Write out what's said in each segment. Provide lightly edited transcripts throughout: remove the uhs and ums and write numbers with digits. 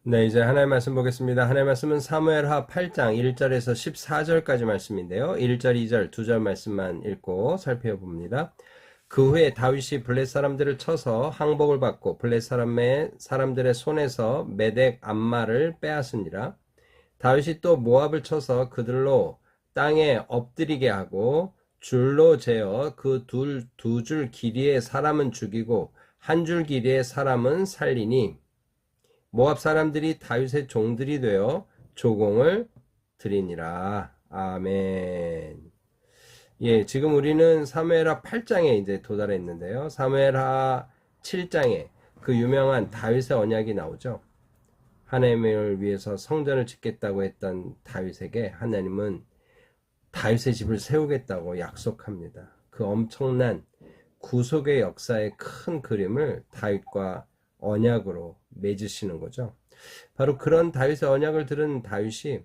네, 이제 하나의 말씀 보겠습니다. 하나의 말씀은 사무엘하 8장 1절에서 14절까지 말씀인데요. 1절, 2절, 2절 말씀만 읽고 살펴봅니다. 그 후에 다윗이 블렛 사람들을 쳐서 항복을 받고 블렛 사람들의 손에서 메덱 암마를 빼앗으니라. 다윗이 또 모압을 쳐서 그들로 땅에 엎드리게 하고 줄로 재어 그 두 줄 길이의 사람은 죽이고 한 줄 길이의 사람은 살리니 모압 사람들이 다윗의 종들이 되어 조공을 드리니라. 아멘. 예, 지금 우리는 사무엘하 8장에 이제 도달했는데요. 사무엘하 7장에 그 유명한 다윗의 언약이 나오죠. 하나님을 위해서 성전을 짓겠다고 했던 다윗에게 하나님은 다윗의 집을 세우겠다고 약속합니다. 그 엄청난 구속의 역사의 큰 그림을 다윗과 언약으로 맺으시는 거죠. 바로 그런 다윗의 언약을 들은 다윗이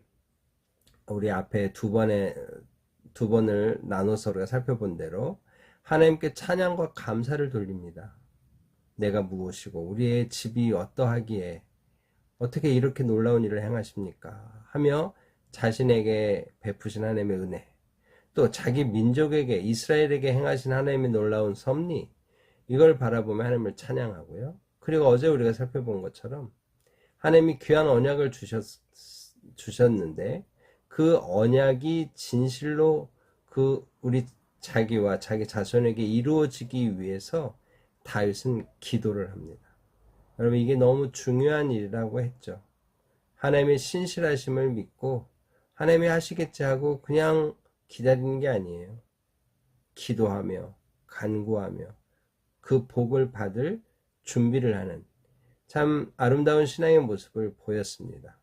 우리 앞에 두 번을 나눠서 우리가 살펴본 대로 하나님께 찬양과 감사를 돌립니다. 내가 무엇이고 우리의 집이 어떠하기에 어떻게 이렇게 놀라운 일을 행하십니까? 하며 자신에게 베푸신 하나님의 은혜, 또 자기 민족에게 이스라엘에게 행하신 하나님의 놀라운 섭리, 이걸 바라보며 하나님을 찬양하고요. 그리고 어제 우리가 살펴본 것처럼 하나님이 귀한 언약을 주셨는데 그 언약이 진실로 그 우리 자기와 자기 자손에게 이루어지기 위해서 다윗은 기도를 합니다. 여러분, 이게 너무 중요한 일이라고 했죠. 하나님의 신실하심을 믿고 하나님이 하시겠지 하고 그냥 기다리는 게 아니에요. 기도하며 간구하며 그 복을 받을 준비를 하는 참 아름다운 신앙의 모습을 보였습니다.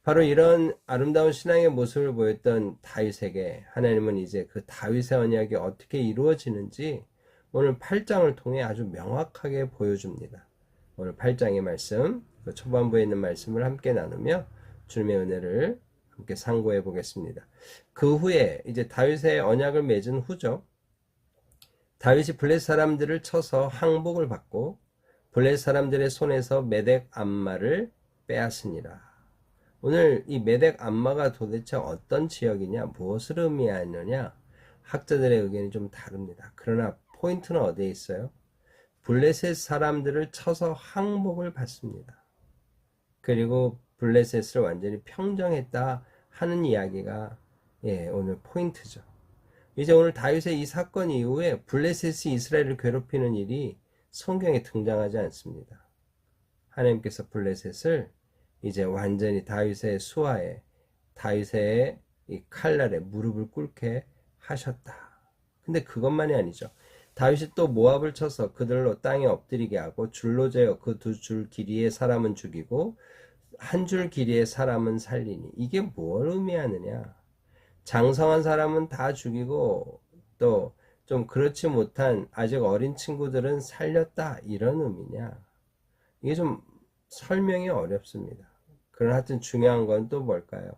바로 이런 아름다운 신앙의 모습을 보였던 다윗에게 하나님은 이제 그 다윗의 언약이 어떻게 이루어지는지 오늘 8장을 통해 아주 명확하게 보여줍니다. 오늘 8장의 말씀, 그 초반부에 있는 말씀을 함께 나누며 주님의 은혜를 함께 상고해 보겠습니다. 그 후에 이제 다윗의 언약을 맺은 후죠. 다윗이 블렛 사람들을 쳐서 항복을 받고 블렛 사람들의 손에서 메덱 암마를 빼앗으니라. 오늘 이 메덱 암마가 도대체 어떤 지역이냐, 무엇을 의미하느냐, 학자들의 의견이 좀 다릅니다. 그러나 포인트는 어디에 있어요? 블레셋 사람들을 쳐서 항복을 받습니다. 그리고 블레셋을 완전히 평정했다 하는 이야기가 오늘 포인트죠. 이제 오늘 다윗의 이 사건 이후에 블레셋이 이스라엘을 괴롭히는 일이 성경에 등장하지 않습니다. 하나님께서 블레셋을 이제 완전히 다윗의 수하에 다윗의 이 칼날에 무릎을 꿇게 하셨다. 근데 그것만이 아니죠. 다윗이 또 모압을 쳐서 그들로 땅에 엎드리게 하고 줄로 재어 그 두 줄 길이의 사람은 죽이고 한 줄 길이의 사람은 살리니. 이게 뭘 의미하느냐? 장성한 사람은 다 죽이고 또 좀 그렇지 못한 아직 어린 친구들은 살렸다, 이런 의미냐? 이게 좀 설명이 어렵습니다. 그러나 하여튼 중요한 건 또 뭘까요?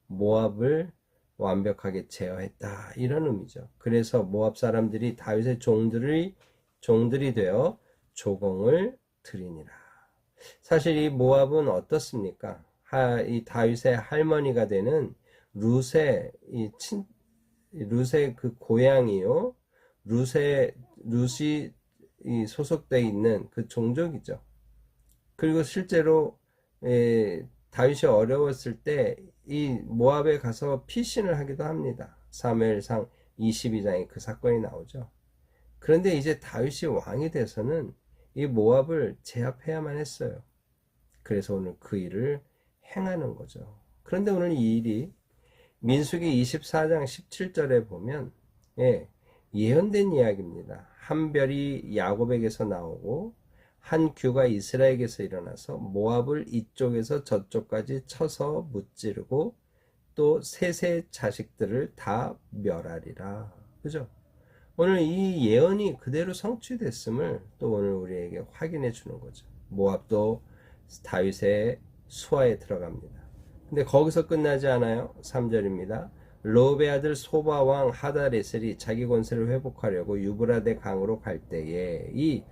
모압을 완벽하게 제어했다, 이런 의미죠. 그래서 모압 사람들이 다윗의 종들이 되어 조공을 드리니라. 사실 이 모압은 어떻습니까? 이 다윗의 할머니가 되는 룻의 그 고향이요, 룻이 소속되어 있는 그 종족이죠. 그리고 실제로 다윗이 어려웠을 때 이 모압에 가서 피신을 하기도 합니다. 사무엘상 22장에 그 사건이 나오죠. 그런데 이제 다윗이 왕이 돼서는 이 모압을 제압해야만 했어요. 그래서 오늘 그 일을 행하는 거죠. 그런데 오늘 이 일이 민수기 24장 17절에 보면 예언된 이야기입니다. 한 별이 야곱에게서 나오고 한 규가 이스라엘에게서 일어나서 모압을 이쪽에서 저쪽까지 쳐서 무찌르고 또 셋의 자식들을 다 멸하리라. 그죠? 오늘 이 예언이 그대로 성취됐음을 또 오늘 우리에게 확인해 주는 거죠. 모압도 다윗의 수하에 들어갑니다. 근데 거기서 끝나지 않아요. 3절입니다. 로베 아들 소바 왕 하다레셀이 자기 권세를 회복하려고 유브라데 강으로 갈 때에 이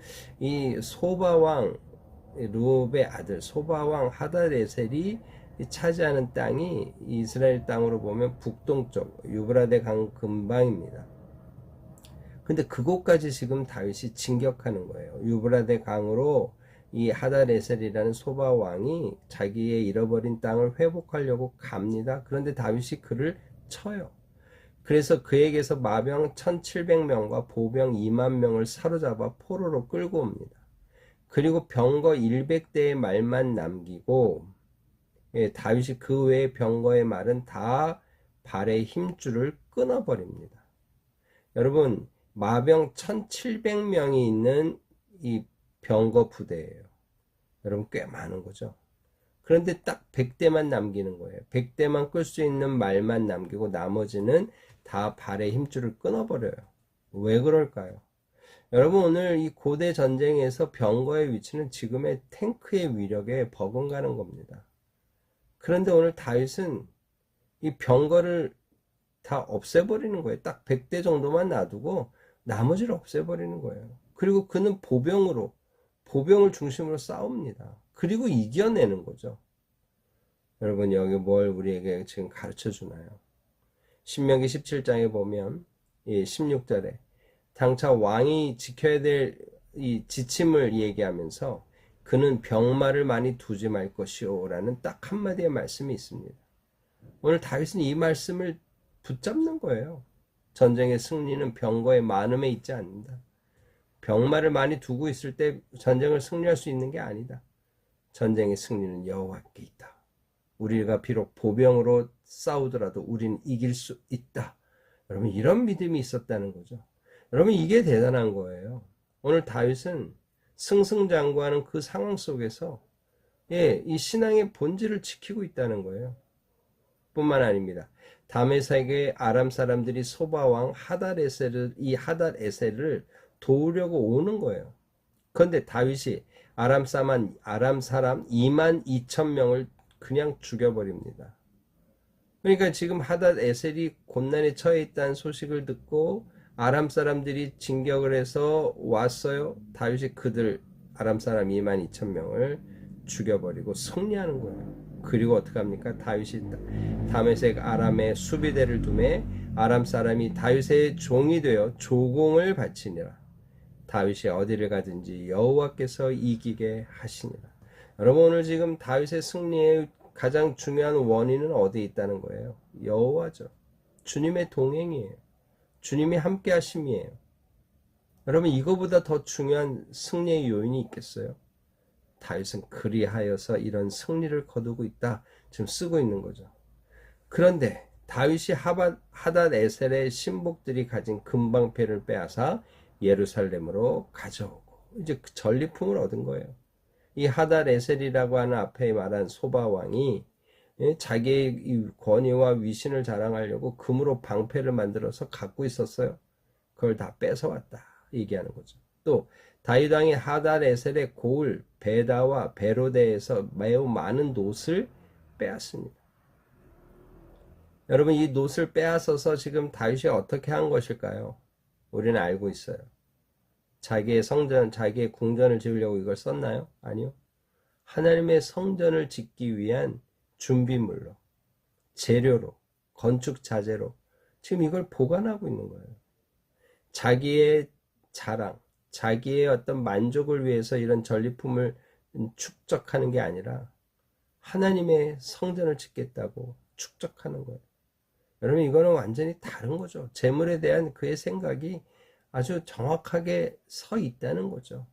소바 왕 르홉의 아들 소바왕 하닷에셀이 차지하는 땅이 이스라엘 땅으로 보면 북동쪽 유브라데 강 근방입니다. 근데 그곳까지 지금 다윗이 진격하는 거예요. 유브라데 강으로 이 하닷에셀이라는 소바 왕이 자기의 잃어버린 땅을 회복하려고 갑니다. 그런데 다윗이 그를 쳐요. 그래서 그에게서 마병 1700명과 보병 2만 명을 사로잡아 포로로 끌고 옵니다. 그리고 병거 100대의 말만 남기고, 다윗이 그 외의 병거의 말은 다 발의 힘줄을 끊어버립니다. 여러분, 마병 1700명이 있는 이 병거 부대예요. 여러분, 꽤 많은 거죠. 그런데 딱 100대만 남기는 거예요. 100대만 끌 수 있는 말만 남기고 나머지는 다 발의 힘줄을 끊어버려요. 왜 그럴까요? 여러분, 오늘 이 고대 전쟁에서 병거의 위치는 지금의 탱크의 위력에 버금가는 겁니다. 그런데 오늘 다윗은 이 병거를 다 없애버리는 거예요. 딱 100대 정도만 놔두고 나머지를 없애버리는 거예요. 그리고 그는 보병을 중심으로 싸웁니다. 그리고 이겨내는 거죠. 여러분, 여기 뭘 우리에게 지금 가르쳐 주나요? 신명기 17장에 보면 16절에 장차 왕이 지켜야 될 이 지침을 얘기하면서 그는 병마를 많이 두지 말 것이오 라는 딱 한마디의 말씀이 있습니다. 오늘 다윗은 이 말씀을 붙잡는 거예요. 전쟁의 승리는 병거의 많음에 있지 않는다. 병마를 많이 두고 있을 때 전쟁을 승리할 수 있는 게 아니다. 전쟁의 승리는 여호와께 있다. 우리가 비록 보병으로 싸우더라도 우리는 이길 수 있다. 여러분, 이런 믿음이 있었다는 거죠. 여러분, 이게 대단한 거예요. 오늘 다윗은 승승장구하는 그 상황 속에서 이 신앙의 본질을 지키고 있다는 거예요. 뿐만 아닙니다. 다메섹의 아람 사람들이 소바왕 하닷에셀을 도우려고 오는 거예요. 그런데 다윗이 아람 사람 2만 2천 명을 그냥 죽여버립니다. 그러니까 지금 하닷에셀이 곤란에 처해 있다는 소식을 듣고 아람 사람들이 진격을 해서 왔어요. 다윗이 아람 사람 2만 2천 명을 죽여버리고 승리하는 거예요. 그리고 어떻게 합니까? 다윗이 다메섹 아람의 수비대를 두매 아람 사람이 다윗의 종이 되어 조공을 바치니라. 다윗이 어디를 가든지 여호와께서 이기게 하시니라. 여러분, 오늘 지금 다윗의 승리의 가장 중요한 원인은 어디에 있다는 거예요? 여호와죠. 주님의 동행이에요. 주님이 함께 하심이에요. 여러분, 이거보다 더 중요한 승리의 요인이 있겠어요? 다윗은 그리하여서 이런 승리를 거두고 있다. 지금 쓰고 있는 거죠. 그런데 다윗이 하닷에셀의 신복들이 가진 금방패를 빼앗아 예루살렘으로 가져오고 이제 그 전리품을 얻은 거예요. 이 하닷에셀이라고 하는 앞에 말한 소바왕이 자기의 권위와 위신을 자랑하려고 금으로 방패를 만들어서 갖고 있었어요. 그걸 다 뺏어왔다 얘기하는 거죠. 또 다윗 왕이 하닷에셀의 고을 베다와 베로데에서 매우 많은 놋을 빼앗습니다. 여러분, 이 놋을 빼앗아서 지금 다윗이 어떻게 한 것일까요? 우리는 알고 있어요. 자기의 성전, 자기의 궁전을 지으려고 이걸 썼나요? 아니요. 하나님의 성전을 짓기 위한 준비물로, 재료로, 건축 자재로 지금 이걸 보관하고 있는 거예요. 자기의 자랑, 자기의 어떤 만족을 위해서 이런 전리품을 축적하는 게 아니라 하나님의 성전을 짓겠다고 축적하는 거예요. 여러분, 이거는 완전히 다른 거죠. 재물에 대한 그의 생각이 아주 정확하게 서 있다는 거죠.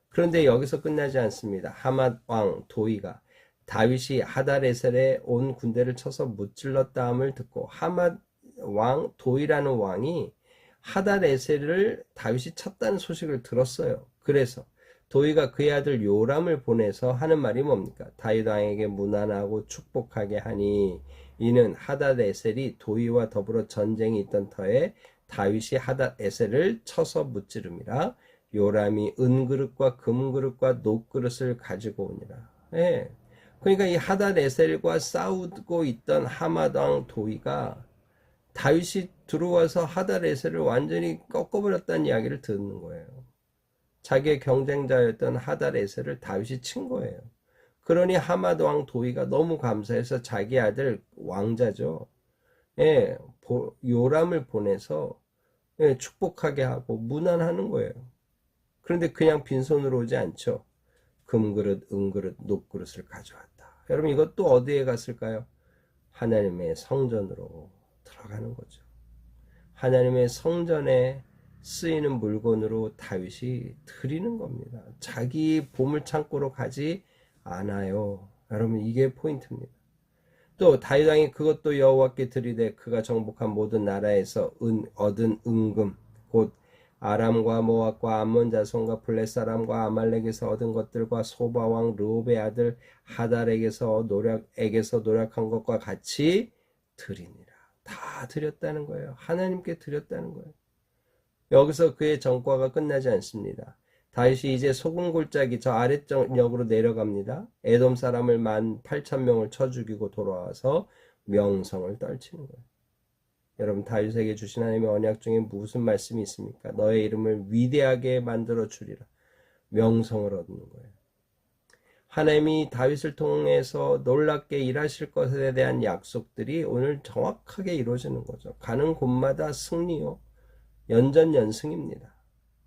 그런데 여기서 끝나지 않습니다. 하맛 왕 도이가 다윗이 하닷에셀에 온 군대를 쳐서 무찔렀다함을 듣고 하맛 왕 도이라는 왕이 하닷에셀을 다윗이 쳤다는 소식을 들었어요. 그래서 도이가 그의 아들 요람을 보내서 하는 말이 뭡니까? 다윗 왕에게 문안하고 축복하게 하니 이는 하닷에셀이 도이와 더불어 전쟁이 있던 터에 다윗이 하닷에셀을 쳐서 무찌름이라. 요람이 은그릇과 금그릇과 놋그릇을 가지고 오니라. 그러니까 이 하닷에셀과 싸우고 있던 하맛 왕 도이가 다윗이 들어와서 하닷에셀을 완전히 꺾어버렸다는 이야기를 듣는 거예요. 자기의 경쟁자였던 하달에셀을 다윗이 친 거예요. 그러니 하맛 왕 도이가 너무 감사해서 자기 아들 왕자죠. 예, 요람을 보내서 예, 축복하게 하고 문안하는 거예요. 그런데 그냥 빈손으로 오지 않죠. 금그릇, 은그릇, 녹그릇을 가져왔다. 여러분 이것도 어디에 갔을까요? 하나님의 성전으로 들어가는 거죠. 하나님의 성전에 쓰이는 물건으로 다윗이 드리는 겁니다. 자기 보물창고로 가지 않아요. 여러분 이게 포인트입니다. 또 다윗 왕이 그것도 여호와께 드리되 그가 정복한 모든 나라에서 얻은 은금 곧 아람과 모압과 암몬 자손과 블렛 사람과 아말렉에서 얻은 것들과 소바 왕 르홉의 아들 하달에게서 노력한 것과 같이 드리니라. 다 드렸다는 거예요. 하나님께 드렸다는 거예요. 여기서 그의 전과가 끝나지 않습니다. 다윗이 이제 소금 골짜기 저 아래쪽으로 내려갑니다. 에돔 사람을 18,000명을 쳐 죽이고 돌아와서 명성을 떨치는 거예요. 여러분 다윗에게 주신 하나님의 언약 중에 무슨 말씀이 있습니까? 너의 이름을 위대하게 만들어 주리라. 명성을 얻는 거예요. 하나님이 다윗을 통해서 놀랍게 일하실 것에 대한 약속들이 오늘 정확하게 이루어지는 거죠. 가는 곳마다 승리요. 연전연승입니다.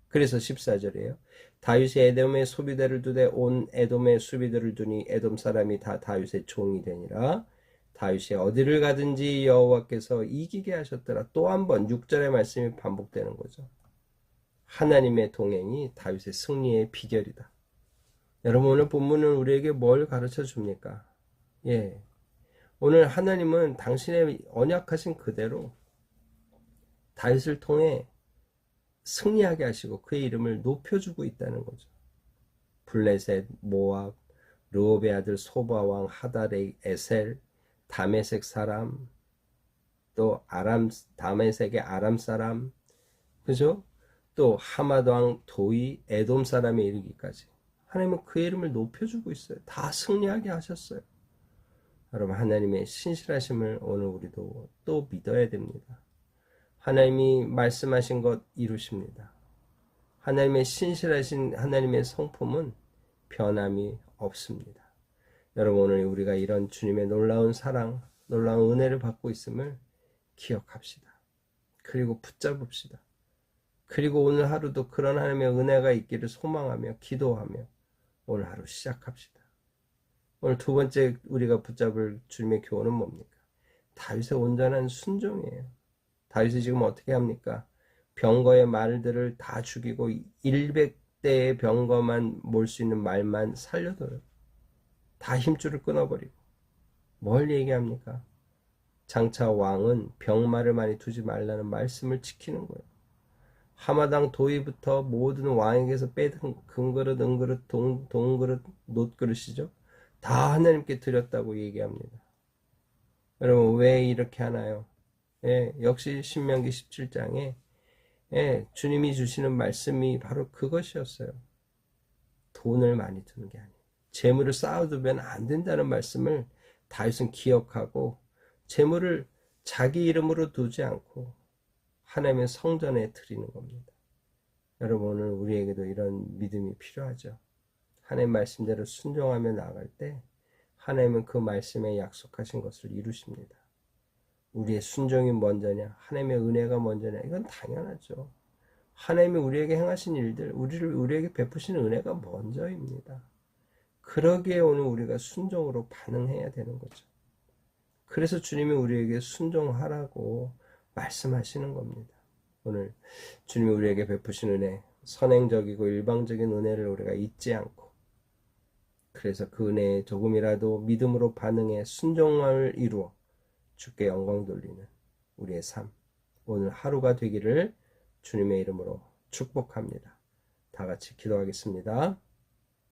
그래서 14절이에요. 다윗이 에돔의 소비대를 두되 온 에돔의 수비들을 두니 에돔 사람이 다 다윗의 종이 되니라. 다윗이 어디를 가든지 여호와께서 이기게 하셨더라. 또 한 번 6절의 말씀이 반복되는 거죠. 하나님의 동행이 다윗의 승리의 비결이다. 여러분 오늘 본문은 우리에게 뭘 가르쳐 줍니까? 예, 오늘 하나님은 당신의 언약하신 그대로 다윗을 통해 승리하게 하시고 그의 이름을 높여주고 있다는 거죠. 블레셋, 모압, 르홉의 아들 소바왕 하달의 에셀, 다메섹 사람, 또 다메섹의 아람 사람, 그죠? 또 하맛 왕 도이, 에돔 사람에 이르기까지 하나님은 그의 이름을 높여주고 있어요. 다 승리하게 하셨어요. 여러분 하나님의 신실하심을 오늘 우리도 또 믿어야 됩니다. 하나님이 말씀하신 것 이루십니다. 하나님의 신실하신 하나님의 성품은 변함이 없습니다. 여러분 오늘 우리가 이런 주님의 놀라운 사랑, 놀라운 은혜를 받고 있음을 기억합시다. 그리고 붙잡읍시다. 그리고 오늘 하루도 그런 하나님의 은혜가 있기를 소망하며 기도하며 오늘 하루 시작합시다. 오늘 두 번째 우리가 붙잡을 주님의 교훈은 뭡니까? 다윗의 온전한 순종이에요. 다윗이 지금 어떻게 합니까? 병거의 말들을 다 죽이고 100대의 병거만 몰 수 있는 말만 살려둬요. 다 힘줄을 끊어버리고. 뭘 얘기합니까? 장차 왕은 병마를 많이 두지 말라는 말씀을 지키는 거예요. 하마당 도의부터 모든 왕에게서 빼든 금그릇, 은그릇, 동그릇, 놋그릇이죠. 다 하나님께 드렸다고 얘기합니다. 여러분 왜 이렇게 하나요? 예, 역시 신명기 17장에 예, 주님이 주시는 말씀이 바로 그것이었어요. 돈을 많이 두는 게 아니에요. 재물을 쌓아두면 안 된다는 말씀을 다윗은 기억하고 재물을 자기 이름으로 두지 않고 하나님의 성전에 드리는 겁니다. 여러분 오늘 우리에게도 이런 믿음이 필요하죠. 하나님 말씀대로 순종하며 나아갈 때 하나님은 그 말씀에 약속하신 것을 이루십니다. 우리의 순종이 먼저냐 하나님의 은혜가 먼저냐 이건 당연하죠. 하나님이 우리에게 행하신 일들 우리에게 베푸신 은혜가 먼저입니다. 그러기에 오늘 우리가 순종으로 반응해야 되는 거죠. 그래서 주님이 우리에게 순종하라고 말씀하시는 겁니다. 오늘 주님이 우리에게 베푸신 은혜 선행적이고 일방적인 은혜를 우리가 잊지 않고 그래서 그 은혜에 조금이라도 믿음으로 반응해 순종을 이루어 주께 영광 돌리는 우리의 삶 오늘 하루가 되기를 주님의 이름으로 축복합니다. 다 같이 기도하겠습니다.